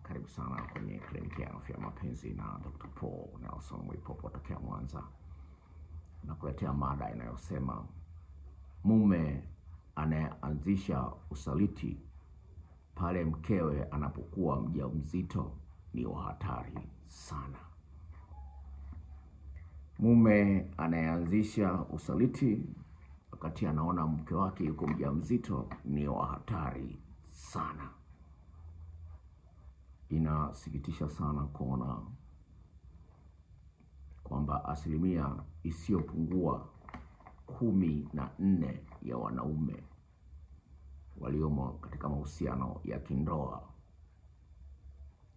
Karibu sana kwenye kliniki ya afya mapenzi na Dr. Paul Nelson Mwipopo tokea Mwanza. Nakuletea mada inayosema mume anayeanzisha usaliti pale mkewe anapokuwa mjamzito ni wa hatari sana. Mume anayeanzisha usaliti wakati anaona mke wake yuko mjamzito ni wa hatari sana. Inasikitisha sana kuona kwamba asilimia isiyopungua 14 ya wanaume waliomo katika mahusiano ya kindoa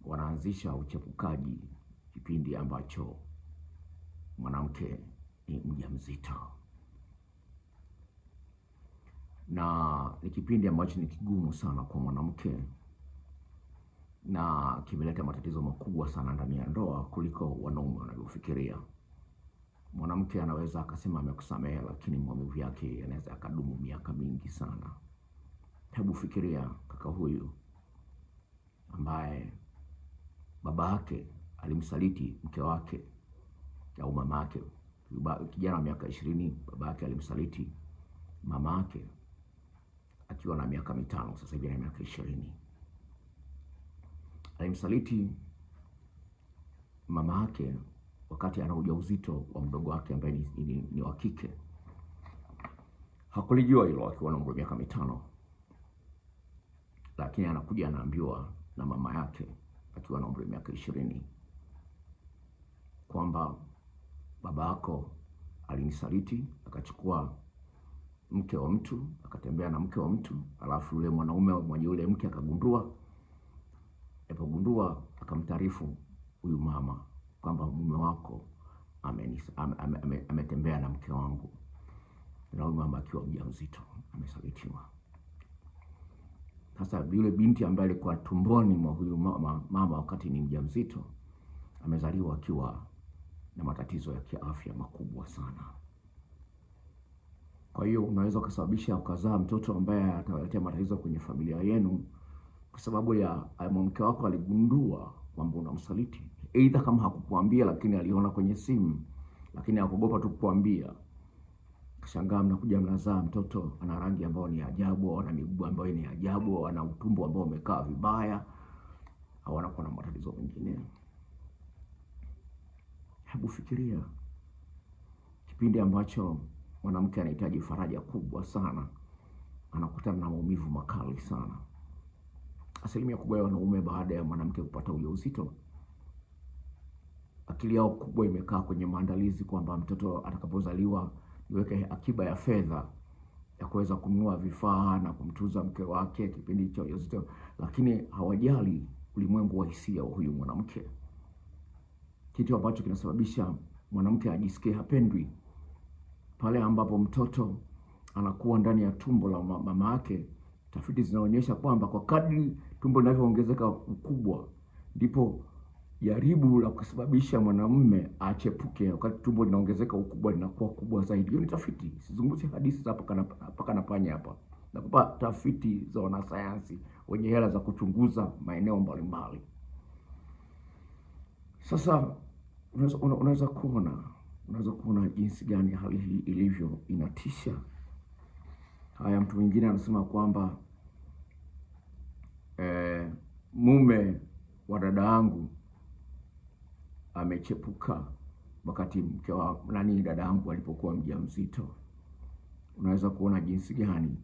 wanaanzisha uchepukaji kipindi ambacho mwanamke ni mjamzito. Na ni kipindi ambacho ni kigumu sana kwa mwanamke na kimeleta matatizo makubwa sana ndani ya ndoa kuliko wanaume wanavyofikiria. Mwanamke anaweza akasema amekusamehe, lakini maumivu yake yanaweza akadumu miaka mingi sana. Hebu fikiria kaka huyu ambaye baba yake alimsaliti mke wake au mama yake. Kijana wa miaka 20, baba yake alimsaliti mama yake akiwa na miaka 5, sasa hivi ana miaka 20. Alimsaliti mama yake wakati ana ujauzito wa mdogo wake ambaye ni wa kike. Hakulijua hilo akiwa na umri wa miaka 5. Lakini anakuja anaambiwa na mama yake akiwa na umri wa miaka 20 kwamba baba yako alinisaliti, akachukua mke wa mtu, akatembea na mke wa mtu, alafu yule mwanaume mwenye yule mke akagundua. Alipogundua akamtaarifu huyu mama kwamba mume wako ametembea na mke wangu, na huyu mama akiwa mjamzito amesalitiwa. Sasa yule binti ambaye alikuwa tumboni mwa huyu mama wakati ni mjamzito amezaliwa akiwa na matatizo ya kiafya makubwa sana. Kwa hiyo unaweza kusababisha ukazaa mtoto ambaye atawaletea matatizo kwenye familia yenu kwa sababu ya mke wako aligundua kwamba unamsaliti. Aidha kama hakukuambia lakini aliona kwenye simu, lakini hakuogopa tu kukuambia. Kashangaa mnakuja mnazaa mtoto ana rangi ambayo ni ajabu, ana miguu ambayo ni ajabu, ana utumbo ambao umekaa vibaya, au anakuwa na matatizo mengine. Hebu fikiria kipindi ambacho mwanamke anahitaji faraja kubwa sana, anakutana na maumivu makali sana. Asilimia kubwa ya wanaume baada ya mwanamke kupata ujauzito, akili yao kubwa imekaa kwenye maandalizi kwamba mtoto atakapozaliwa niweke akiba ya fedha ya kuweza kununua vifaa na kumtunza mke wake kipindi cha ujauzito, lakini hawajali ulimwengu wa hisia wa huyu mwanamke. Kitu ambacho kinasababisha mwanamke ajisikie hapendwi pale ambapo mtoto anakuwa ndani ya tumbo la mama yake. Tafiti zinaonyesha kwamba kwa kadri tumbo linavyoongezeka ukubwa ndipo jaribu la kusababisha mwanamume achepuke wakati tumbo linaongezeka ukubwa linakuwa kubwa zaidi. Hiyo ni tafiti, sizungumzi hadithi za paka na panya hapa. Nakupa tafiti za wanasayansi wenye hela za kuchunguza maeneo mbalimbali. Sasa unaweza kuona jinsi gani hali hii ilivyo inatisha. Haya, mtu mwingine anasema kwamba mume wa dada yangu amechepuka wakati mke wa dada yangu alipokuwa mjamzito. Unaweza kuona jinsi gani?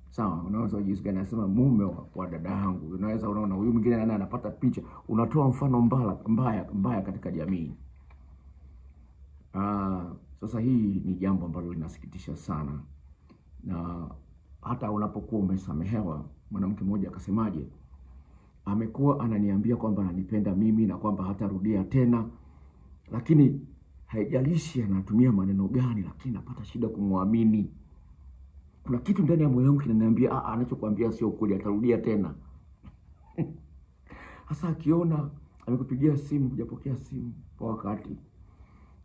Sawa, unaweza jinsi gani anasema mume wa dada yangu. Unaweza unaona huyu mwingine anapata picha, unatoa mfano mbaya katika jamii. Sasa hii ni jambo ambalo linasikitisha sana. Na hata unapokuwa umesamehewa, mwanamke mmoja akasemaje, amekuwa ananiambia kwamba ananipenda mimi na kwamba hatarudia tena, lakini haijalishi anatumia maneno gani, lakini napata shida kumwamini. Kuna kitu ndani ya moyo wangu kinaniambia anachokuambia sio kweli, atarudia tena. Hasa akiona amekupigia simu hujapokea simu kwa wakati,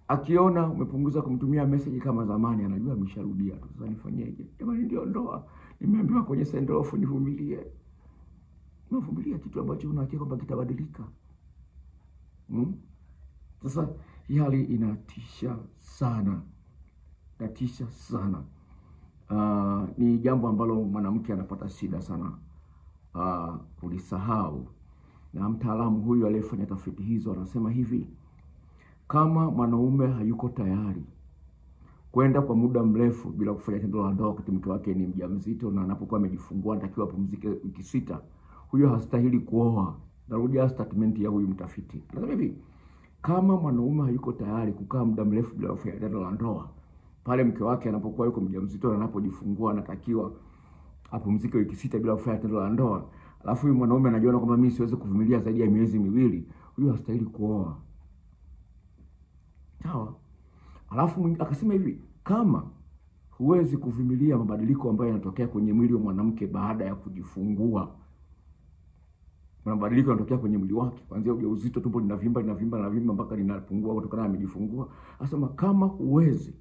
akiona umepunguza kumtumia message kama zamani, anajua amesharudia tu. Sasa nifanyeje? Jamani, ndio ndoa. Nimeambiwa kwenye send off nivumilie. unavumilia kitu ambacho unahakika kwamba kitabadilika. Sasa hii hali inatisha sana, inatisha sana. Ni jambo ambalo mwanamke anapata shida sana kulisahau. Na mtaalamu huyu aliyefanya tafiti hizo anasema hivi: kama mwanaume hayuko tayari kwenda kwa muda mrefu bila kufanya tendo la ndoa wakati mke wake ni mjamzito na anapokuwa amejifungua anatakiwa apumzike wiki 6, huyo hastahili kuoa. Narudia statement ya huyu mtafiti. Anasema hivi: kama mwanaume hayuko tayari kukaa muda mrefu bila kufanya tendo la ndoa pale mke wake anapokuwa yuko mjamzito na anapojifungua anatakiwa apumzike wiki 6 bila kufanya tendo la ndoa, alafu huyu mwanaume anajiona kwamba mimi siwezi kuvumilia zaidi ya miezi 2, huyo hastahili kuoa. Sawa? Alafu akasema hivi: kama huwezi kuvumilia mabadiliko ambayo yanatokea kwenye mwili wa mwanamke baada ya kujifungua, mabadiliko yanatokea kwenye mwili wake kuanzia ujauzito, tumbo linavimba mpaka linapungua kutokana na amejifungua. Anasema kama huwezi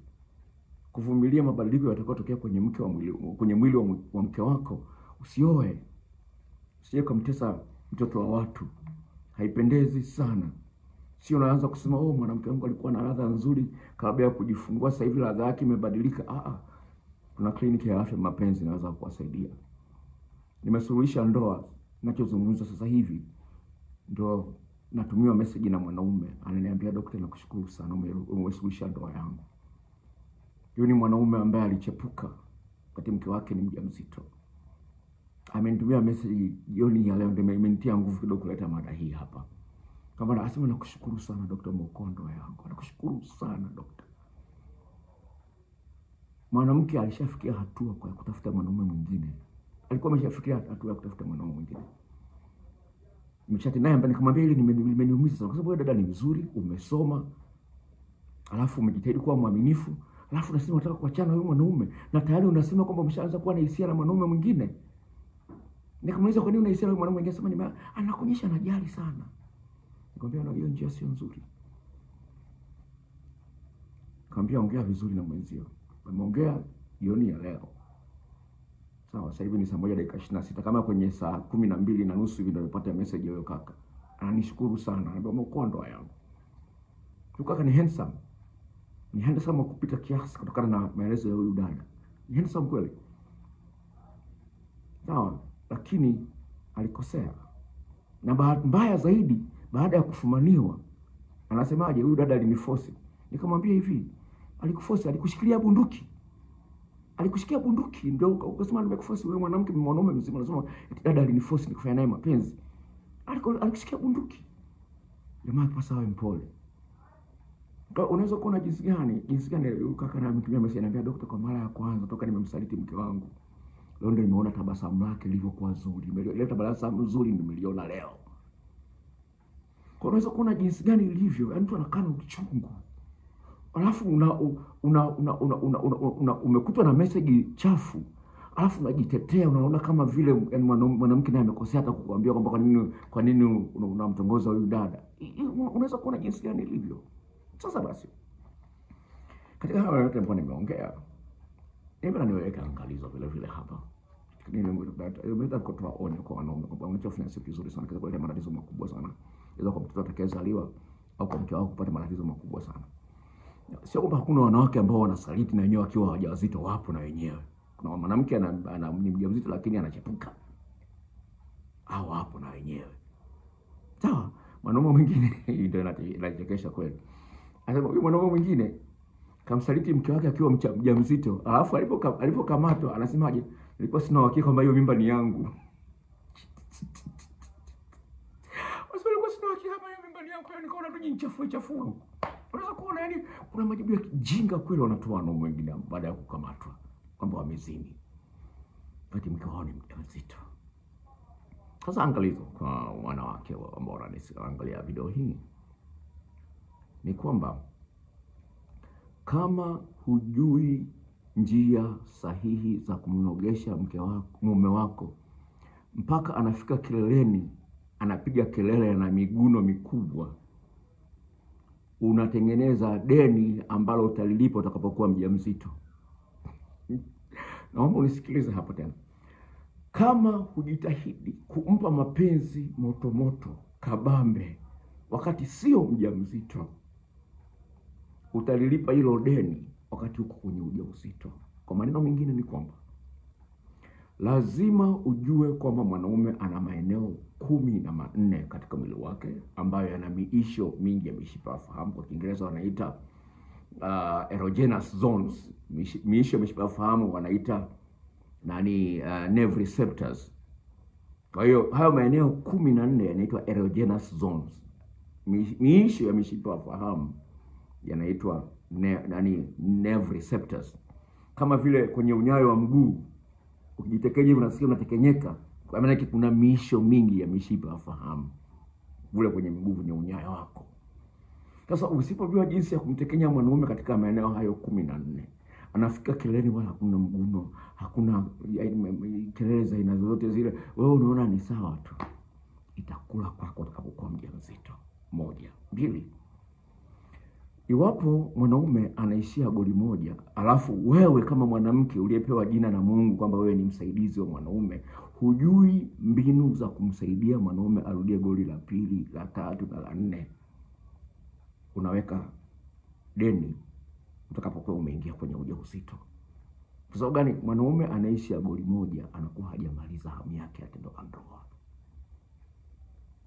kuvumilia mabadiliko yatakayotokea kwenye mwili wa mke wako, usioe. Usije kumtesa mtoto wa watu. Haipendezi sana. Sio unaanza kusema mwanamke wangu alikuwa na ladha nzuri kabla ya kujifungua, sasa hivi ladha yake imebadilika. Kuna kliniki ya afya mapenzi inaweza kuwasaidia. Nimesuluhisha ndoa. Ninachozungumza sasa hivi ndio natumiwa message na mwanaume, ananiambia daktari, nakushukuru sana, umesuluhisha ndoa yangu. Yule ni mwanaume ambaye alichepuka wakati mke wake ni mjamzito. Amenitumia message jioni ya leo, ndio imenitia nguvu kidogo kuleta mada hii hapa. Kama anasema nakushukuru sana daktari, mkondo yangu. Nakushukuru sana daktari. Mwanamke alishafikia hatua kwa kutafuta mwanaume mwingine. Alikuwa ameshafikia hatua ya kutafuta mwanaume mwingine. Nimechati naye ambaye nikamwambia ile nimeniumiza sana kwa sababu wewe dada ni mzuri, umesoma, alafu umejitahidi kuwa mwaminifu, alafu unasema unataka kuachana na huyo mwanaume na tayari unasema kwamba umeshaanza kuwa na hisia na mwanaume mwingine. Nikamuuliza kwa nini una hisia na mwanaume mwingine? Sema anakuonyesha anajali sana. Nikamwambia hiyo njia sio nzuri. Nikamwambia ongea vizuri na mwenzio. Ameongea jioni ya leo. Sawa, sasa hivi ni saa 1:26. Kama kwenye saa 12:30 hivi ndio nimepata message ya kaka. Ananishukuru sana. Ananiambia umeokoa ndoa yangu. Kaka ni handsome. Ni handsome kupita kiasi kutokana na maelezo ya huyu dada. Ni handsome kweli. Sawa, lakini alikosea. Na mbaya zaidi, baada ya kufumaniwa, anasemaje huyu dada aliniforce. Nikamwambia hivi, alikuforce, alikushikilia bunduki. Alikushikia bunduki ndio ukasema nimekuforce wewe mwanaume mzima, unasema dada aliniforce nikufanya naye mapenzi. Alikushikia bunduki. Jamaa pasa wewe mpole. Unaweza kuona jinsi gani kaka na mtumia message anambia daktari, kwa mara ya kwanza toka nimemsaliti mke wangu, leo ndio nimeona tabasamu lake lilivyokuwa zuri. Leo tabasamu nzuri nimeliona leo. Kwa unaweza kuona jinsi gani ilivyo, yaani mtu anakaa na uchungu. Alafu umekutwa na message chafu. Alafu unajitetea, unaona kama vile mwanamke naye amekosea hata kukuambia kwamba kwa nini unamtongoza huyu dada. Unaweza kuona jinsi gani ilivyo. Sasa basi, katika hayo yote ambayo nimeongea, niweka angalizo vile hapa. Nimetaka kutoa onyo kwa wanaume kwamba unachofanya sio kizuri sana, kwa kuleta matatizo makubwa sana. Iza kwa mtoto atakayezaliwa au kwa mke wako kupata matatizo makubwa sana. Sio kwamba hakuna wanawake ambao wanasaliti na wenyewe wakiwa wajawazito, wapo na wenyewe. Kuna mwanamke ni mjamzito lakini anachepuka. Hao wapo na wenyewe. Sawa, mwanaume mwingine ndio inachekesha kweli. Anasema huyu mwanaume mwingine kamsaliti mke wake akiwa mjamzito, alafu alipokamatwa anasemaje? Nilikuwa sina uhakika kwamba hiyo mimba ni yangu. Nilikuwa sina uhakika kama hiyo mimba ni yangu, nikaona tu jinchafua. Unaweza kuona yani kuna majibu ya kijinga kweli wanatoa wanaume wengine baada ya kukamatwa kwamba wamezini wakati mke wao ni mjamzito. Sasa angalizo kwa wanawake ambao wanaangalia video hii ni kwamba kama hujui njia sahihi za kumnogesha mume wako mpaka anafika kileleni anapiga kelele na miguno mikubwa, unatengeneza deni ambalo utalilipa utakapokuwa mjamzito. Naomba unisikilize hapo tena. Kama hujitahidi kumpa mapenzi moto moto kabambe wakati sio mjamzito, utalilipa hilo deni wakati uko kwenye ujauzito. Kwa maneno mengine ni kwamba lazima ujue kwamba mwanaume ana maeneo 14 katika mwili wake ambayo yana miisho mingi ya mishipa ya fahamu. Kwa Kiingereza wanaita erogenous zones. Miisho ya mishipa ya fahamu wanaita nerve receptors. Kwa hiyo hayo maeneo 14 yanaitwa erogenous zones. Miisho ya mishipa ya fahamu yanaitwa nerve receptors. Kama vile kwenye unyayo wa mguu ukijitekenye hivi unasikia unatekenyeka, kwa maana kuna miisho mingi ya mishipa ya fahamu vile kwenye mguu, kwenye unyayo wako. Sasa usipojua jinsi ya kumtekenya mwanaume katika maeneo hayo 14, anafika kileleni wala hakuna mguno, hakuna kelele za aina zote zile, wewe unaona ni sawa tu, itakula kwako utakapokuwa mjamzito. 1, 2. Iwapo mwanaume anaishia goli moja, alafu wewe kama mwanamke uliyepewa jina na Mungu kwamba wewe ni msaidizi wa mwanaume, hujui mbinu za kumsaidia mwanaume arudie goli la 2, la 3 na la 4, unaweka deni utakapokuwa umeingia kwenye ujauzito. Kwa sababu gani? Mwanaume anaishia goli moja anakuwa hajamaliza hamu yake ya tendo la ndoa.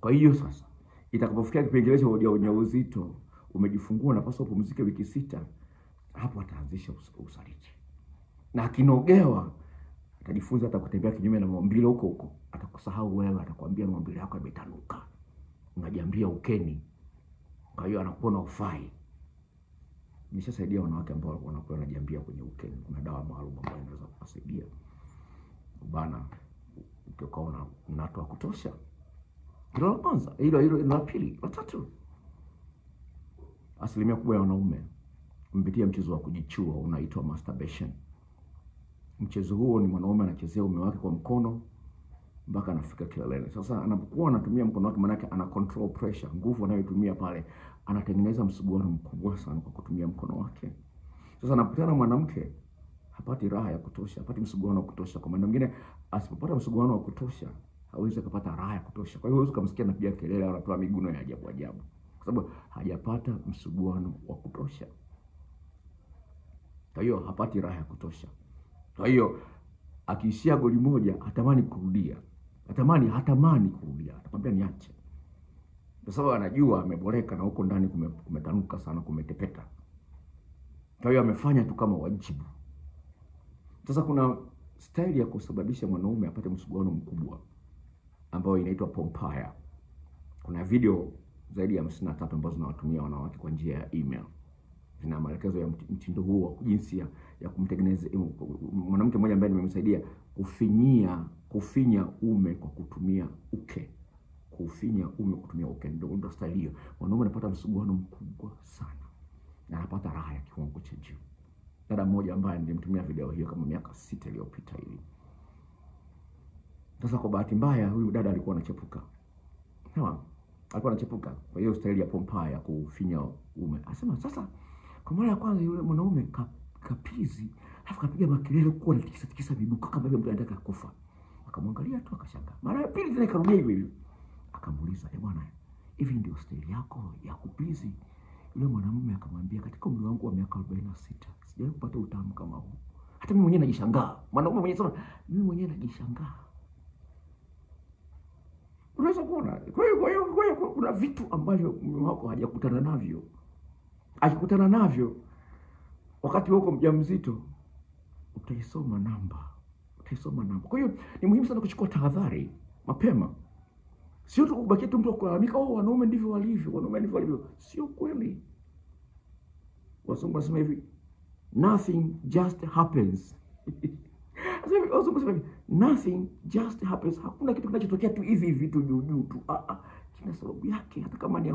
Kwa hiyo sasa itakapofikia kipengele cha ujauzito, umejifungua, unapaswa kupumzika wiki 6, hapo ataanzisha usaliti. Na akinogewa atajifunza hata kutembea kinyume na maumbile huko. Atakusahau wewe, atakwambia maumbile yako yametanuka, unajambia ukeni. Kwa hiyo anakuona ufai. Nimeshasaidia wanawake ambao wanakuwa wanajambia kwenye ukeni. Kuna dawa maalum ambayo inaweza kuwasaidia bana ukiona mnato wa kutosha. Hilo la kwanza. Hilo la pili. La tatu, asilimia kubwa ya wanaume mpitia mchezo wa kujichua unaitwa masturbation. Mchezo huo ni mwanaume anachezea uume wake kwa mkono mpaka anafika kileleni. Sasa anapokuwa anatumia mkono wake, maana yake ana control pressure, nguvu anayotumia pale, anatengeneza msuguano mkubwa sana kwa kutumia mkono wake. Sasa anapotana mwanamke hapati raha ya kutosha, hapati msuguano wa kutosha. Kwa maana nyingine, asipopata msuguano wa kutosha, hawezi kupata raha ya kutosha. Kwa hiyo huwezi kumsikia anapiga kelele au anatoa miguno ya ajabu ajabu, kwa sababu hajapata msuguano wa kutosha. Kwa hiyo hapati raha ya kutosha. Kwa hiyo akiishia goli moja hatamani kurudia. Hatamani kurudia. Atakwambia niache. Kwa sababu anajua ameboreka na huko ndani kumetanuka sana, kumetepeta. Kwa hiyo amefanya tu kama wajibu. Sasa kuna style ya kusababisha mwanaume apate msuguano mkubwa ambayo inaitwa pompaya. Kuna video zaidi ya 53 ambazo zinawatumia wanawake kwa njia ya email. Zina maelekezo ya mtindo huo, jinsi ya kumtengeneza mwanamke mmoja ambaye nimemsaidia kufinya ume kwa kutumia uke. Kufinya ume kutumia uke ndio style hiyo. Mwanaume anapata msuguano mkubwa sana na anapata raha ya kiwango cha juu. Dada mmoja ambaye nilimtumia video hiyo kama miaka 6 iliyopita hivi. Sasa kwa bahati mbaya huyu dada alikuwa anachepuka. Sawa? Alikuwa anachepuka. Kwa hiyo style ya pompaya kufinya ume. Anasema sasa kwa mara ya kwanza yule mwanaume kapizi, alafu kapiga makelele kwa tikisa miguu kama vile mtu anataka kufa. Akamwangalia tu akashanga. Mara ya pili tena karudia hivyo. Akamuuliza, bwana, hivi ndio style yako ya kupizi? Yule mwanamume akamwambia, katika umri wangu wa miaka 46 sijawahi kupata utamu kama huu. Hata mimi mwenyewe najishangaa. Mwanamume mwenyewe sema, mimi mwenyewe najishangaa. Unaweza kuona. Kwa hiyo kuna vitu ambavyo mume wako hajakutana navyo. Akikutana navyo wakati wako mjamzito, utaisoma namba. Kwa hiyo ni muhimu sana kuchukua tahadhari mapema. Sio tu kubaki tu mtu kulalamika, wanaume ndivyo walivyo. Sio kweli. Wazungu wanasema hivi, nothing just happens. Nothing just happens. Hakuna kitu kinachotokea tu hivi vitu juu tu. Kina sababu yake, hata kama ni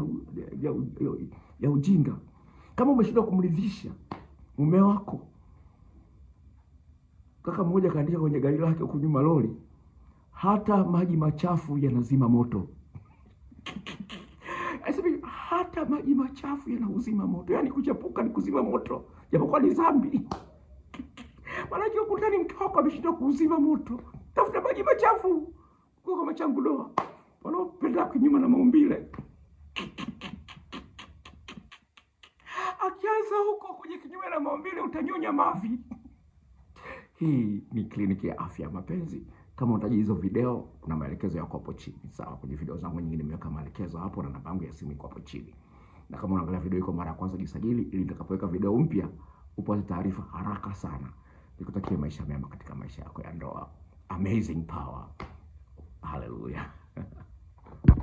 ya ujinga. Kama umeshindwa kumridhisha mume wako, kaka mmoja kaandika kwenye gari lake huko nyuma lori, hata maji machafu yanazima moto. Asema hata maji machafu yanauzima moto. Yaani kuchapuka ni kuzima moto, japokuwa ni dhambi. Maana ukutani mke wako ameshindwa kuzima moto, tafuta maji machafu kwa machangudoa, wanaopenda kinyume na maumbile. Akianza huko kwenye kinyume na maumbile, utanyonya mavi. Hii ni kliniki ya afya ya mapenzi. Kama unahitaji hizo video, kuna maelekezo yako hapo chini. Sawa, kwenye video zangu nyingine nimeweka maelekezo hapo na namba yangu ya simu iko hapo chini. Na kama unaangalia video iko mara ya kwanza, jisajili ili nitakapoweka video mpya upate taarifa haraka sana. Nikutakie maisha mema katika maisha yako ya ndoa. Amazing power. Hallelujah.